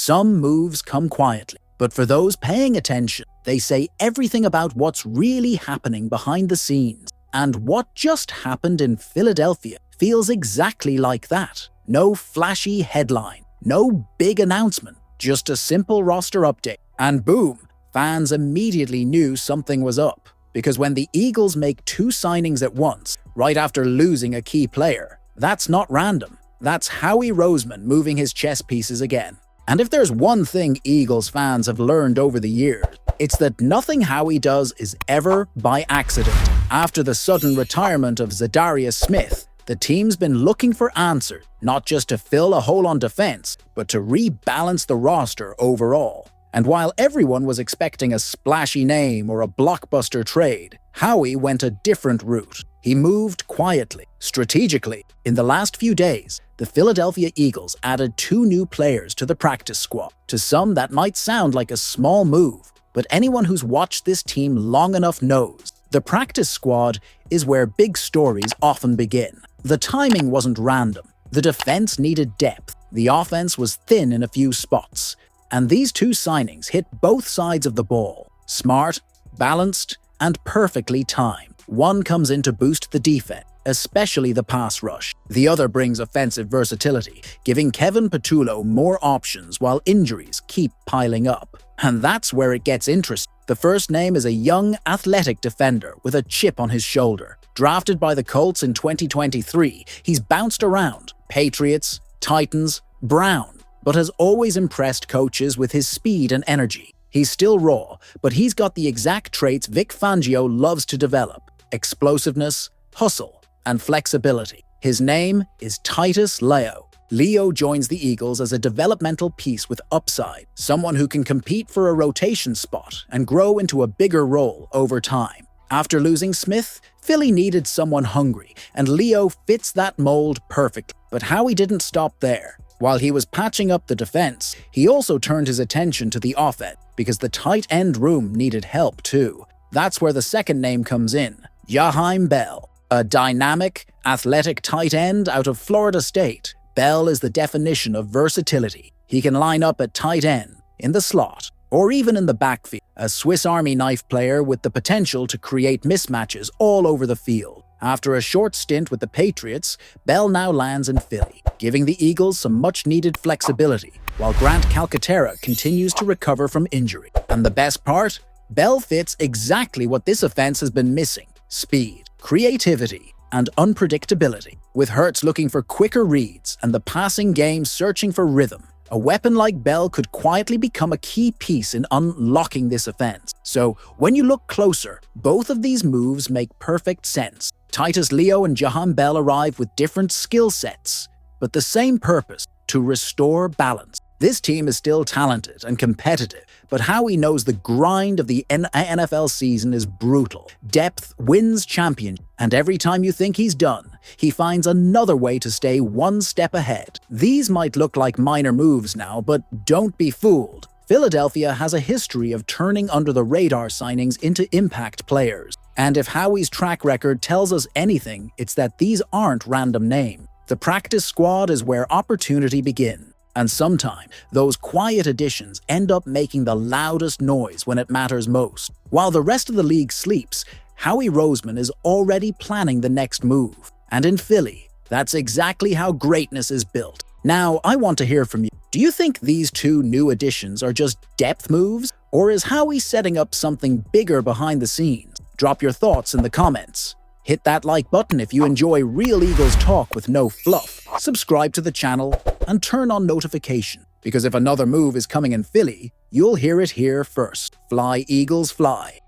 Some moves come quietly, but for those paying attention, they say everything about what's really happening behind the scenes. And what just happened in Philadelphia feels exactly like that. No flashy headline, no big announcement, just a simple roster update. And boom, fans immediately knew something was up. Because when the Eagles make two signings at once, right after losing a key player, that's not random. That's Howie Roseman moving his chess pieces again. And if there's one thing Eagles fans have learned over the years, it's that nothing Howie does is ever by accident. After the sudden retirement of Zadarius Smith, the team's been looking for answers, not just to fill a hole on defense, but to rebalance the roster overall. And while everyone was expecting a splashy name or a blockbuster trade, Howie went a different route. He moved quietly, strategically. In the last few days, the Philadelphia Eagles added 2 new players to the practice squad. To some, that might sound like a small move, but anyone who's watched this team long enough knows. The practice squad is where big stories often begin. The timing wasn't random. The defense needed depth. The offense was thin in a few spots. And these 2 signings hit both sides of the ball. Smart, balanced, and perfectly timed. One comes in to boost the defense, especially the pass rush. The other brings offensive versatility, giving Kevin Patullo more options while injuries keep piling up. And that's where it gets interesting. The first name is a young, athletic defender with a chip on his shoulder. Drafted by the Colts in 2023, he's bounced around Patriots, Titans, Browns, but has always impressed coaches with his speed and energy. He's still raw, but he's got the exact traits Vic Fangio loves to develop: explosiveness, hustle, and flexibility. His name is Titus Leo. Leo joins the Eagles as a developmental piece with upside, someone who can compete for a rotation spot and grow into a bigger role over time. After losing Smith, Philly needed someone hungry, and Leo fits that mold perfectly. But Howie didn't stop there. While he was patching up the defense, he also turned his attention to the offense, because the tight end room needed help too. That's where the second name comes in: Jaheim Bell. A dynamic, athletic tight end out of Florida State, Bell is the definition of versatility. He can line up at tight end, in the slot, or even in the backfield. A Swiss Army knife player with the potential to create mismatches all over the field. After a short stint with the Patriots, Bell now lands in Philly, giving the Eagles some much-needed flexibility, while Grant Calcaterra continues to recover from injury. And the best part? Bell fits exactly what this offense has been missing: speed, creativity, and unpredictability. With Hurts looking for quicker reads and the passing game searching for rhythm, a weapon like Bell could quietly become a key piece in unlocking this offense. So, when you look closer, both of these moves make perfect sense. Titus Leo and Jaheim Bell arrive with different skill sets, but the same purpose: to restore balance. This team is still talented and competitive, but Howie knows the grind of the NFL season is brutal. Depth wins championships, and every time you think he's done, he finds another way to stay one step ahead. These might look like minor moves now, but don't be fooled. Philadelphia has a history of turning under-the-radar signings into impact players. And if Howie's track record tells us anything, it's that these aren't random names. The practice squad is where opportunity begins. And sometimes, those quiet additions end up making the loudest noise when it matters most. While the rest of the league sleeps, Howie Roseman is already planning the next move. And in Philly, that's exactly how greatness is built. Now, I want to hear from you. Do you think these 2 new additions are just depth moves? Or is Howie setting up something bigger behind the scenes? Drop your thoughts in the comments. Hit that like button if you enjoy real Eagles talk with no fluff. Subscribe to the channel and turn on notifications, because if another move is coming in Philly, you'll hear it here first. Fly, Eagles, fly.